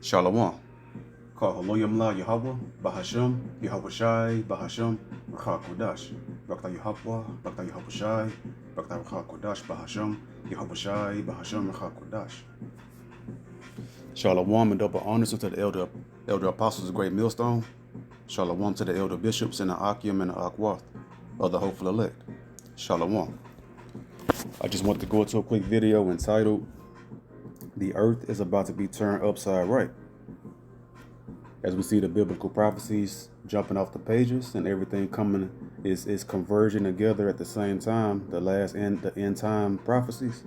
Shalom. Kahaloyam La Yahweh, Bahasham, Yahweh Shai, Bahasham, Rakha Kodash, Bakta Yahweh, Bakta Yahweh Shai, Bakta Rakha Kodash, Bahasham, Yahweh Shai, Bahasham, Rakha Kodash. Shalom and double honors to the elder apostles of Great Millstone. Shalom to the elder bishops in the Akim and the Akwath of the hopeful elect. Shalom. I just want to go into a quick video entitled, The Earth is About to be Turned Upside Right. As we see the biblical prophecies jumping off the pages and everything coming is converging together at the same time, the end time prophecies,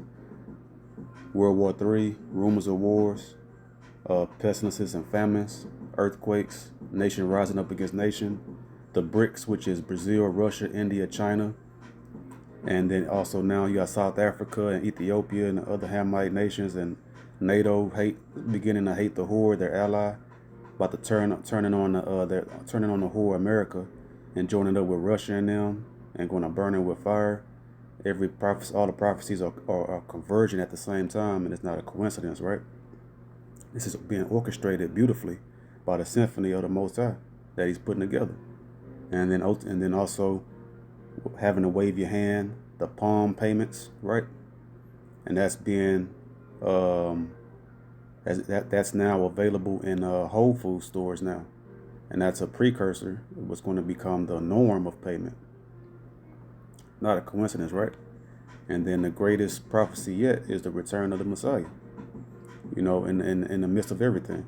World War III, rumors of wars, pestilences and famines, earthquakes, nation rising up against nation, the BRICS, which is Brazil, Russia, India, China, and then also now you got South Africa and Ethiopia and the other Hamite nations, and NATO beginning to hate the Horde, their ally, about to turning on the Horde America and joining up with Russia and them and going to burn it with fire. All the prophecies are converging at the same time, and it's not a coincidence, right? This is being orchestrated beautifully by the symphony of the Most High that He's putting together, and then also having to wave your hand, the palm payments, right? And that's being that's now available in Whole Food stores now, and that's a precursor of what's going to become the norm of payment. Not a coincidence, right? And then the greatest prophecy yet is the return of the Messiah. In the midst of everything.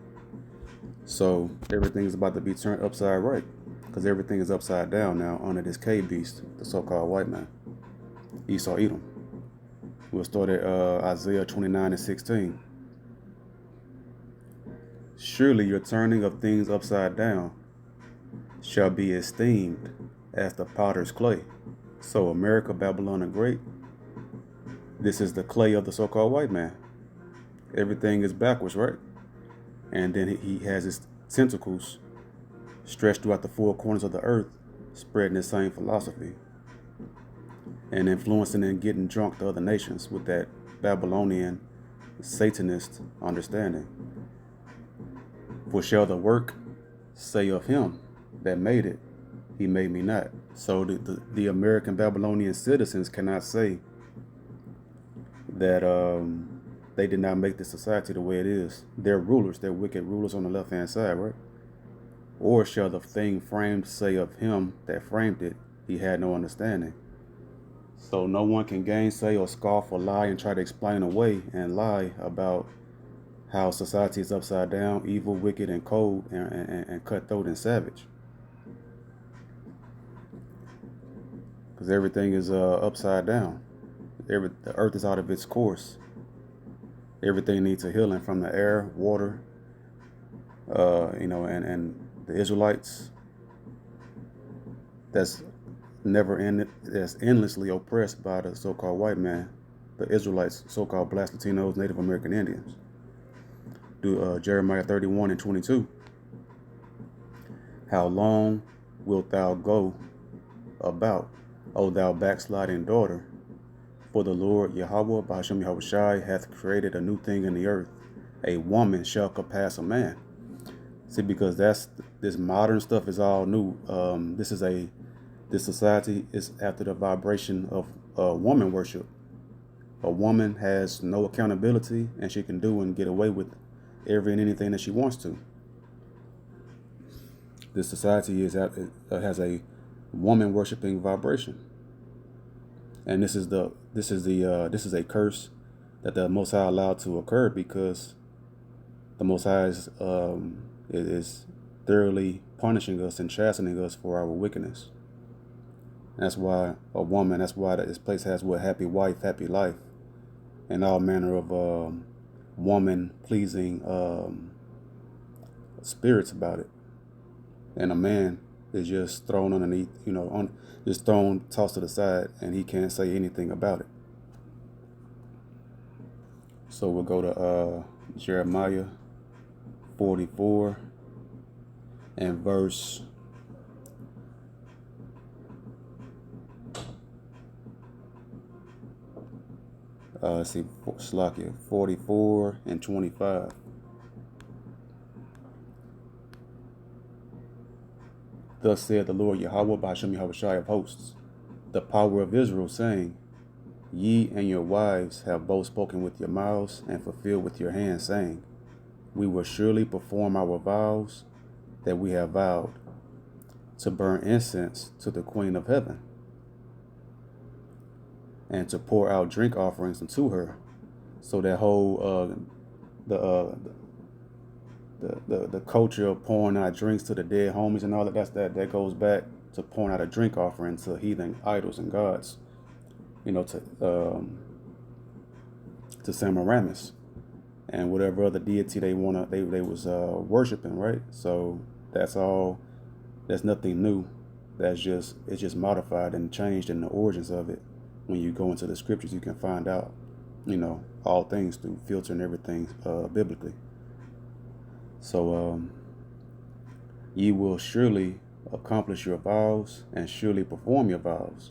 So everything is about to be turned upside right, because everything is upside down now under this cave beast, the so-called white man, Esau Edom. We'll start at Isaiah 29:16. Surely your turning of things upside down shall be esteemed as the potter's clay. So America, Babylon the Great, this is the clay of the so-called white man. Everything is backwards, right? And then he has his tentacles stretched throughout the four corners of the earth, spreading the same philosophy and influencing and getting drunk the other nations with that Babylonian Satanist understanding. For shall the work say of him that made it, he made me not. So the American Babylonian citizens cannot say that they did not make the society the way it is. They're rulers, they're wicked rulers on the left-hand side, right? Or shall the thing framed say of him that framed it, he had no understanding. So no one can gainsay or scoff or lie and try to explain away and lie about how society is upside down, evil, wicked, and cold, and cutthroat and savage. Because everything is upside down. The earth is out of its course. Everything needs a healing, from the air, water, and the Israelites that's endlessly oppressed by the so-called white man, the Israelites, so-called Blacks, Latinos, Native American Indians. Jeremiah 31:22. How long wilt thou go about, O thou backsliding daughter? For the Lord Yahweh, Bahasham Yahweh Shai, hath created a new thing in the earth. A woman shall surpass a man. See, because this modern stuff is all new. This society is after the vibration of woman worship. A woman has no accountability, and she can do and get away with every and anything that she wants to. This society has a woman worshiping vibration, and this is a curse that the Most High allowed to occur, because the Most High is thoroughly punishing us and chastening us for our wickedness. That's why this place has what happy wife, happy life, and all manner of woman-pleasing spirits about it. And a man is just thrown underneath, tossed to the side, and he can't say anything about it. So we'll go to Jeremiah 44 and verse 44 and 25. Thus said the Lord Yahweh by Hashem Yahushai of hosts, the power of Israel, saying, Ye and your wives have both spoken with your mouths and fulfilled with your hands, saying, We will surely perform our vows that we have vowed, to burn incense to the Queen of Heaven, and to pour out drink offerings unto her. So that whole the culture of pouring out drinks to the dead homies and all that goes back to pouring out a drink offering to heathen idols and gods, to Semiramis and whatever other deity they was worshiping, right? So that's all. That's nothing new. It's just modified and changed in the origins of it. When you go into the scriptures, you can find out, all things through filtering everything biblically. So ye will surely accomplish your vows and surely perform your vows.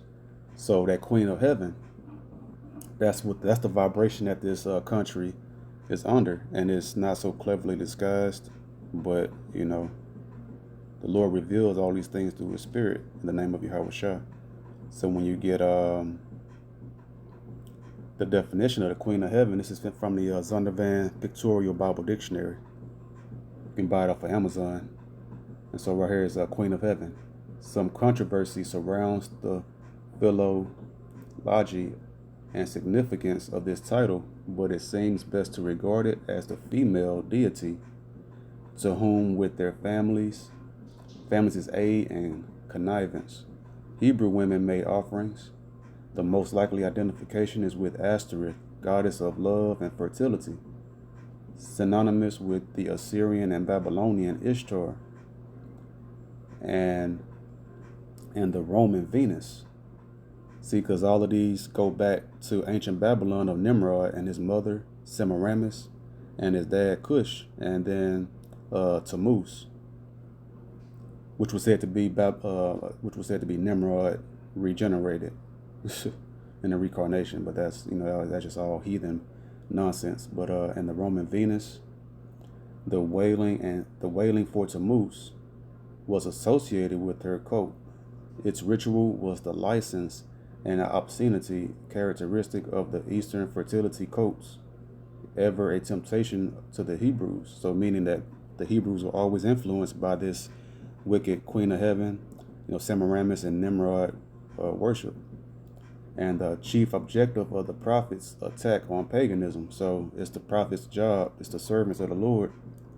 So that Queen of Heaven, that's the vibration that this country is under, and it's not so cleverly disguised, but the Lord reveals all these things through His Spirit in the name of Yahweh Shah. So when you get the definition of the Queen of Heaven, this is from the Zondervan Pictorial Bible Dictionary. You can buy it off of Amazon. And so right here is Queen of Heaven. Some controversy surrounds the philology and significance of this title, but it seems best to regard it as the female deity to whom with their families' aid and connivance, Hebrew women made offerings. The most likely identification is with Ashtoreth, goddess of love and fertility, synonymous with the Assyrian and Babylonian Ishtar, and the Roman Venus. See, because all of these go back to ancient Babylon of Nimrod and his mother Semiramis, and his dad Cush, and then Tammuz, which was said to be Nimrod regenerated in the reincarnation. But that's just all heathen nonsense. But and the Roman Venus, the wailing for Tammuz was associated with her cult. Its ritual was the license and the obscenity characteristic of the Eastern fertility cults, ever a temptation to the Hebrews. So meaning that the Hebrews were always influenced by this wicked Queen of Heaven, Semiramis and Nimrod worship. And the chief objective of the prophet's attack on paganism. So it's the prophet's job, it's the servants of the Lord,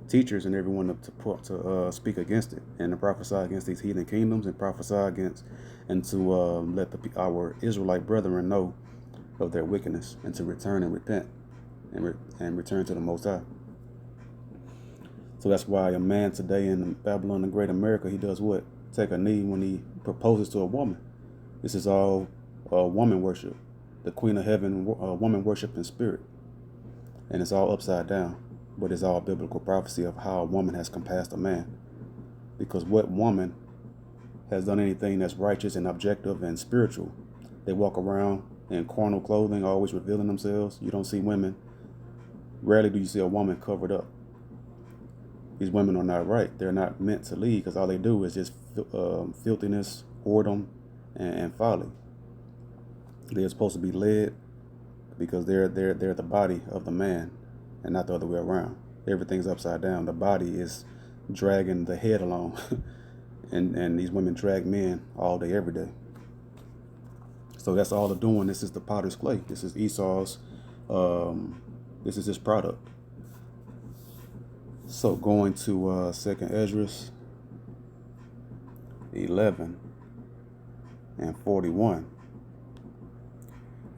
teachers and everyone to speak against it and to prophesy against these heathen kingdoms and prophesy against and to let our Israelite brethren know of their wickedness and to return and repent and return to the Most High. So that's why a man today in Babylon the Great America, he does what? Take a knee when he proposes to a woman. This is all woman worship, the Queen of Heaven, woman worship in spirit, and it's all upside down. But it's all biblical prophecy of how a woman has compassed a man. Because what woman has done anything that's righteous and objective and spiritual? They walk around in carnal clothing, always revealing themselves. You don't see women. Rarely do you see a woman covered up. These women are not right. They're not meant to lead because all they do is just filthiness, whoredom, and folly. They're supposed to be led because they're the body of the man and not the other way around. Everything's upside down. The body is dragging the head along. and these women drag men all day, every day. So that's all they're doing. This is the potter's clay. This is Esau's, this is his product. So going to 2nd Esdras 11 and 41.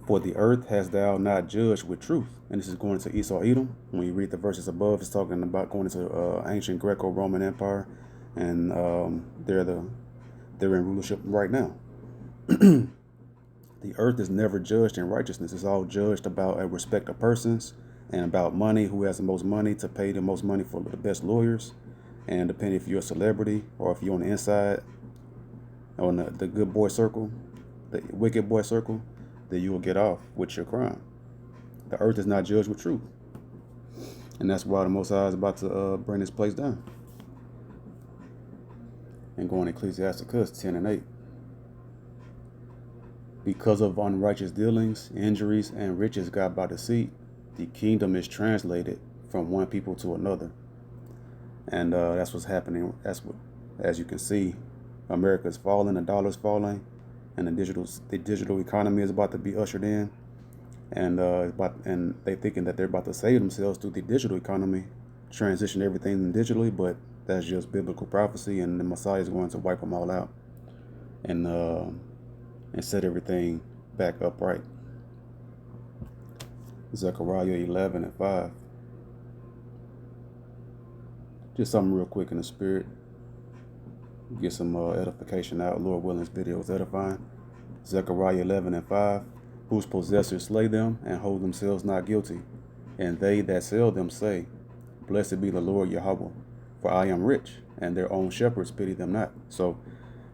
For the earth hast thou not judged with truth. And this is going to Esau Edom. When you read the verses above, it's talking about going into ancient Greco-Roman Empire, and they're in rulership right now. The earth is never judged in righteousness. It's all judged about a respect of persons and about money, who has the most money to pay the most money for the best lawyers. And depending if you're a celebrity or if you're on the inside, on the good boy circle, the wicked boy circle, then you will get off with your crime. The earth is not judged with truth. And that's why the Most High is about to bring this place down. and going to Ecclesiasticus 10 and 8. Because of unrighteous dealings, injuries, and riches got by deceit, the kingdom is translated from one people to another. And that's what's happening. That's what, as you can see, America is falling, the dollar's falling, and the digital economy is about to be ushered in. And they thinking that they're about to save themselves through the digital economy, transition everything digitally, but that's just biblical prophecy, and the Messiah is going to wipe them all out and set everything back upright. Zechariah 11 and 5. Just something real quick in the spirit. Get some edification out. Lord willing, this video is edifying. Zechariah 11 and 5. Whose possessors slay them and hold themselves not guilty, and they that sell them say, Blessed be the Lord Yahweh, for I am rich, and their own shepherds pity them not. So,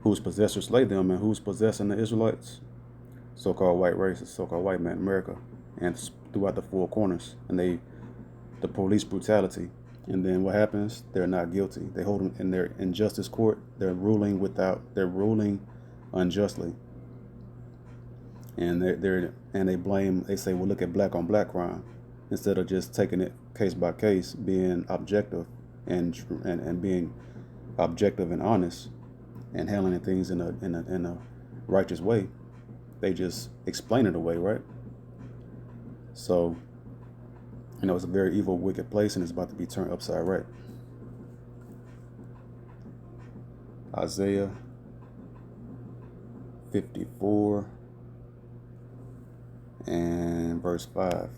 whose possessors slay them, and who's possessing the Israelites? So-called white races, so-called white man in America, and throughout the four corners, and the police brutality. And then what happens? They're not guilty. They hold them in their injustice court. They're ruling unjustly. And they blame. They say, well, look at black on black crime, instead of just taking it case by case, being objective and being objective and honest, and handling things in a righteous way. They just explain it away, right? So, it's a very evil, wicked place, and it's about to be turned upside right. Isaiah 54 and verse 5.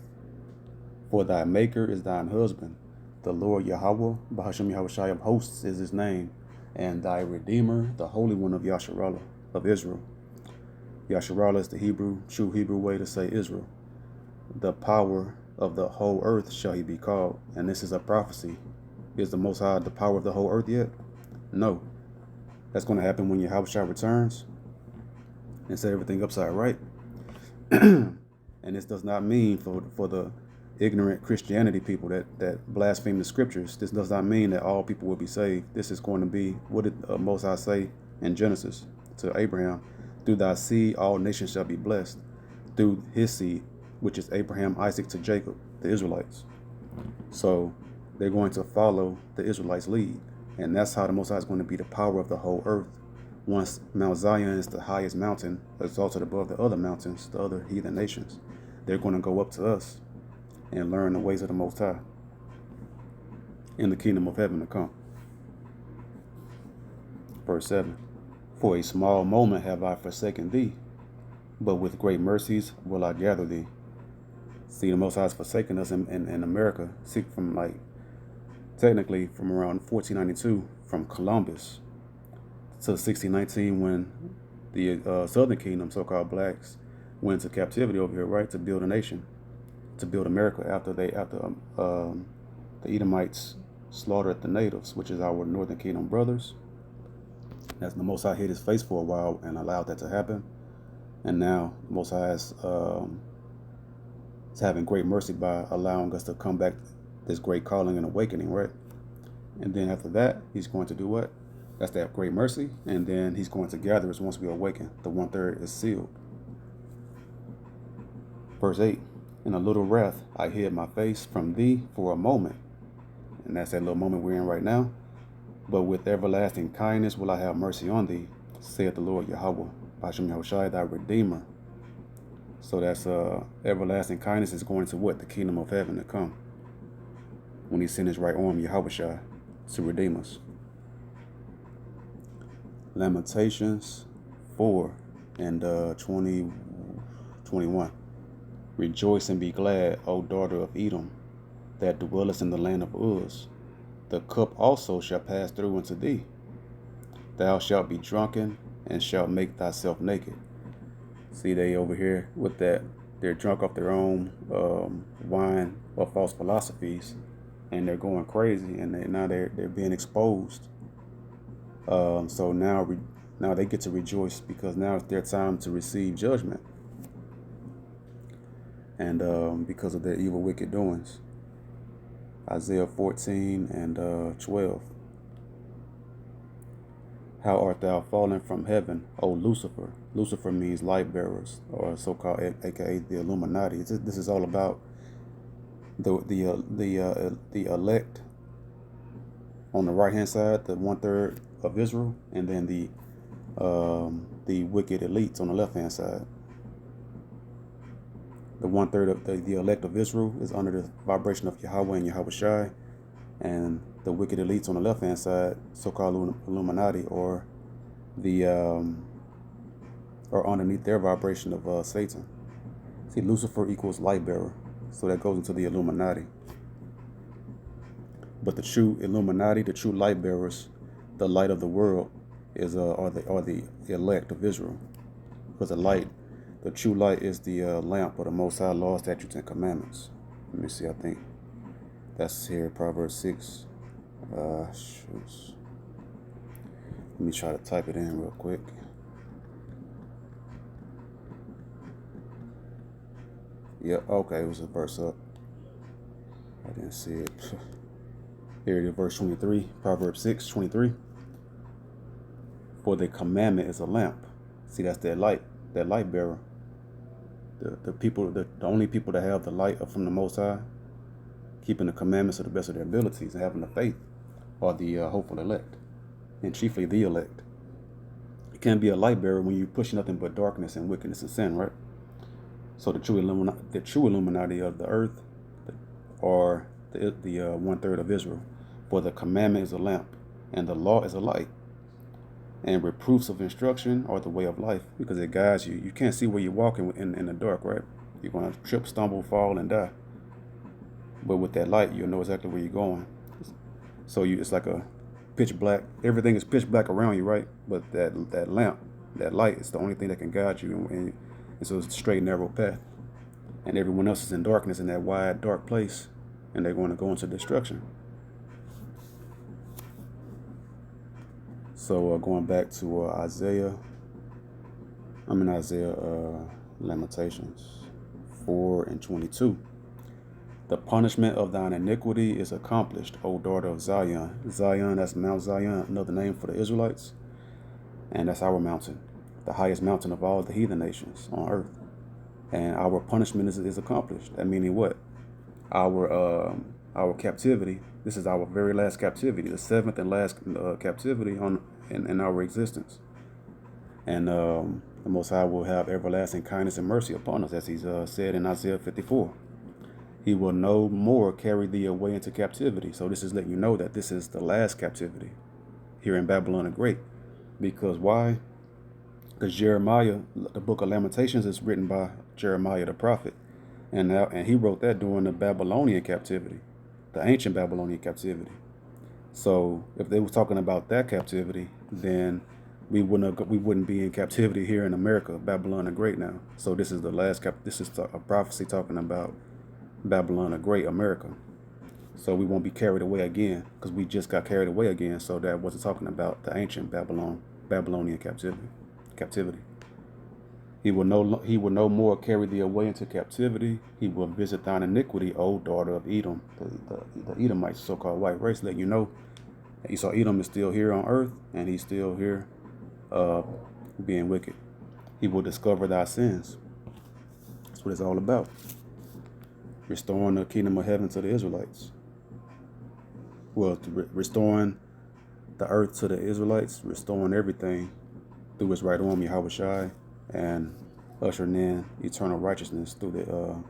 For thy maker is thine husband, the Lord Yahweh, Bahashem Yahushai of hosts is his name, and thy Redeemer, the Holy One of Yasharallah, of Israel. Yasharallah is the true Hebrew way to say Israel. The power of the whole earth shall he be called. And this is a prophecy. Is the Most High the power of the whole earth yet? No. That's going to happen when Yahushua returns and set everything upside right. And this does not mean for the ignorant Christianity people that blaspheme the scriptures. This does not mean that all people will be saved. This is going to be, what did Most High say in Genesis to Abraham? Through thy seed all nations shall be blessed. Through his seed, which is Abraham, Isaac to Jacob, the Israelites. So they're going to follow the Israelites' lead. And that's how the Most High is going to be the power of the whole earth. Once Mount Zion is the highest mountain, exalted above the other mountains, the other heathen nations, they're going to go up to us and learn the ways of the Most High in the kingdom of heaven to come. Verse 7. For a small moment have I forsaken thee, but with great mercies will I gather thee. See, the Most High has forsaken us in America, technically from around 1492, from Columbus to 1619, when the Southern Kingdom, so-called blacks, went into captivity over here, right, to build a nation, to build America after the Edomites slaughtered the natives, which is our Northern Kingdom brothers. That's the Most High hid his face for a while and allowed that to happen. And now the Most High is having great mercy by allowing us to come back this great calling and awakening, right? And then after that, he's going to do what? That's that great mercy. And then he's going to gather us once we awaken. The 1/3 is sealed. Verse 8. In a little wrath I hid my face from thee for a moment. And that's that little moment we're in right now. But with everlasting kindness will I have mercy on thee, saith the Lord Yahweh, Bashem Yahushai, thy Redeemer. So that's everlasting kindness is going to what? The kingdom of heaven to come, when he sent his right arm, Yahushai, to redeem us. Lamentations 4 and 21. Rejoice and be glad, O daughter of Edom, that dwellest in the land of Uz. The cup also shall pass through unto thee. Thou shalt be drunken, and shalt make thyself naked. See, they over here with that, they're drunk off their own wine or false philosophies, and they're going crazy, and they're being exposed. So now they get to rejoice, because now it's their time to receive judgment, and because of their evil, wicked doings. Isaiah 14 and 12. How art thou fallen from heaven, O Lucifer? Lucifer means light bearers, or so-called, aka the Illuminati. This is all about the elect on the right hand side, the 1/3 of Israel, and then the wicked elites on the left hand side. The 1/3 of the elect of Israel is under the vibration of Yahweh and Yahweh Shai, and the wicked elites on the left hand side, so-called Illuminati, or or underneath their vibration of Satan. See, Lucifer equals light bearer, so that goes into the Illuminati. But the true Illuminati, the true light bearers, the light of the world, are the elect of Israel, because the true light is the lamp of the Most High law, statutes, and commandments. Let me see. I think that's here, Proverbs 6. Let me try to type it in real quick. Yeah, okay, it was a verse up. I didn't see it. Here it is, verse 23, Proverbs 6:23. For the commandment is a lamp. See, that's that light bearer. The only people that have the light from the Most High, keeping the commandments to the best of their abilities and having the faith, are the hopeful elect, and chiefly the elect. You can't be a light bearer when you push nothing but darkness and wickedness and sin, right? So the true Illuminati of the earth are the 1/3 of Israel. For the commandment is a lamp, and the law is a light, and reproofs of instruction are the way of life, because it guides you. You can't see where you're walking in the dark, right? You're going to trip, stumble, fall, and die. But with that light, you'll know exactly where you're going. So it's like a pitch black. Everything is pitch black around you, right? But that lamp, that light, is the only thing that can guide you, and so it's a straight, narrow path. And everyone else is in darkness in that wide, dark place, and they're going to go into destruction. So going back to Isaiah Lamentations 4:22. The punishment of thine iniquity is accomplished, O daughter of Zion. Zion, that's Mount Zion, another name for the Israelites. And that's our mountain, the highest mountain of all the heathen nations on earth. And our punishment is accomplished. That meaning what? Our captivity. This is our very last captivity, the 7th and last captivity in our existence. And the Most High will have everlasting kindness and mercy upon us, as He's said in Isaiah 54. He will no more carry thee away into captivity. So this is letting you know that this is the last captivity here in Babylon the Great. Because why? Because Jeremiah, the book of Lamentations, is written by Jeremiah the prophet. And he wrote that during the Babylonian captivity, the ancient Babylonian captivity. So if they were talking about that captivity, then we wouldn't be in captivity here in America, Babylon the Great now. So this is the last this is a prophecy talking about Babylon the Great, America. So we won't be carried away again, because we just got carried away again. So that wasn't talking about the ancient Babylonian captivity. He will no more carry thee away into captivity. He will visit thine iniquity, O daughter of Edom. The Edomites, so-called white race, letting you know Esau Edom is still here on earth, and he's still here being wicked. He will discover thy sins. That's what it's all about. Restoring the kingdom of heaven to the Israelites. Well, restoring the earth to the Israelites, restoring everything through His right arm, Yahweh Shai, and ushering in eternal righteousness through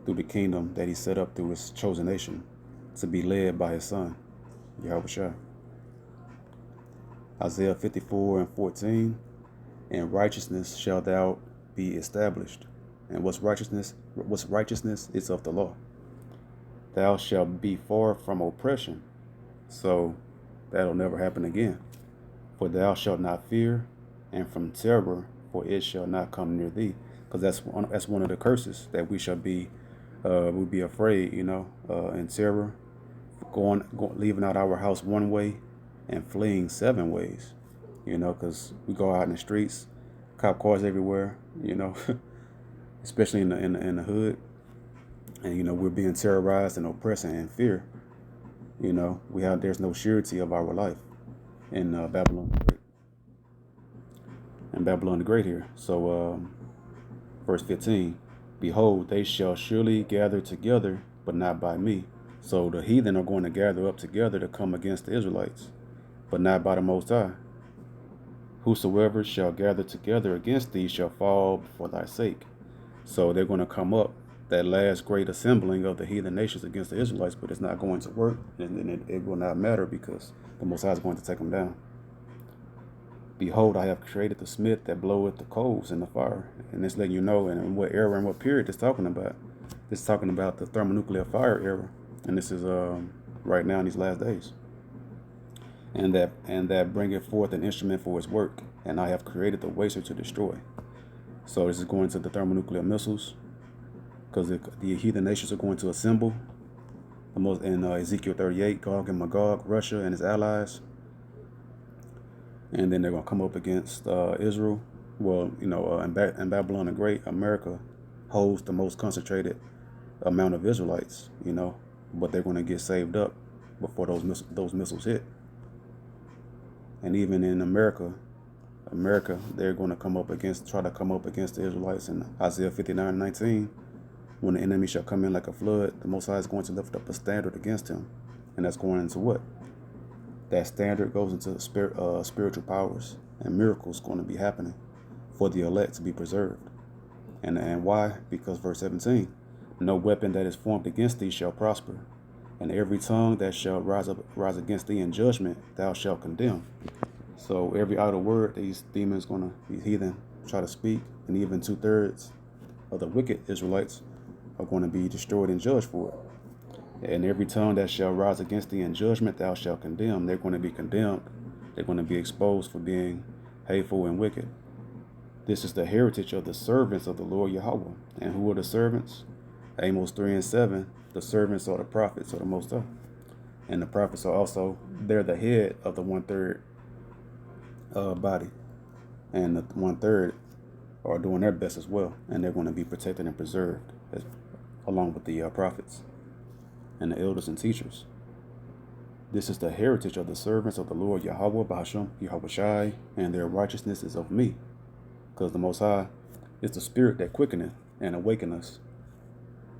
the kingdom that He set up through His chosen nation, to be led by His Son, Yahweh Shai. Isaiah 54:14. In righteousness shall thou be established. And what's righteousness? What's righteousness? It's of the law. Thou shalt be far from oppression. So that'll never happen again. For thou shalt not fear, and from terror, for it shall not come near thee. Because that's one of the curses, that we shall be, we'll be afraid, in terror, leaving out our house one way and fleeing 7 ways, because we go out in the streets, cop cars everywhere, especially in the hood, and we're being terrorized and oppressed and in fear. There's no surety of our life. in Babylon the Great. And Babylon the Great here. So verse 15, behold, they shall surely gather together, but not by me. So the heathen are going to gather up together to come against the Israelites, but not by the Most High. Whosoever shall gather together against thee shall fall for thy sake. So they're going to come up, that last great assembling of the heathen nations against the Israelites, but it's not going to work, and it will not matter because the Most High is going to take them down. Behold, I have created the smith that bloweth the coals in the fire. And it's letting you know in what era and what period it's talking about. It's talking about the thermonuclear fire era. And this is right now in these last days. And that bringeth forth an instrument for his work. And I have created the waster to destroy. So this is going to the thermonuclear missiles. Because the heathen nations are going to assemble. In Ezekiel 38, Gog and Magog, Russia and its allies. And then they're going to come up against Israel. Well, in Babylon the Great, America holds the most concentrated amount of Israelites, but they're going to get saved up before those missiles hit. And even in America, they're going to try to come up against the Israelites in Isaiah 59:19. When the enemy shall come in like a flood, the Most High is going to lift up a standard against him. And that's going into what? That standard goes into spiritual powers and miracles going to be happening for the elect to be preserved. And why? Because verse 17, no weapon that is formed against thee shall prosper, and every tongue that shall rise against thee in judgment thou shalt condemn. So every idle word these demons these heathen try to speak, and even 2/3 of the wicked Israelites are going to be destroyed and judged for it. And every tongue that shall rise against thee in judgment thou shalt condemn. They're going to be condemned. They're going to be exposed for being hateful and wicked. This is the heritage of the servants of the Lord Yahweh. And who are the servants? Amos 3:7. The servants are the prophets of the Most High. And the prophets are also, they're the head of the 1/3 body. And the 1/3 are doing their best as well. And they're going to be protected and preserved along with the prophets and the elders and teachers. This is the heritage of the servants of the Lord Yahweh Bahasham, Yahweh Shai, and their righteousness is of me. Because the Most High is the spirit that quickeneth and awakeneth us.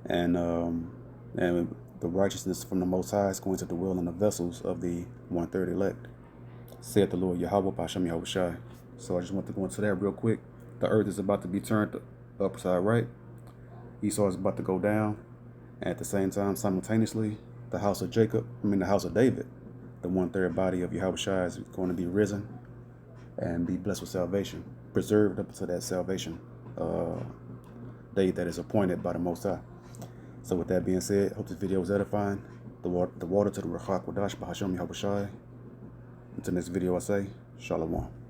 And the righteousness from the Most High is going to dwell in the vessels of the 1/3 elect. Said the Lord Yahweh Bahasham, Yahweh Shai. So I just want to go into that real quick. The earth is about to be turned upside right. Esau is about to go down. At the same time, simultaneously, the house of David, the 1/3 body of Yahweh Shai is going to be risen and be blessed with salvation, preserved up to that salvation day that is appointed by the Most High. So with that being said, hope this video was edifying. The water to the Ruach Kodash, Bahasham Yahweh Shai. Until next video I say, Shalom.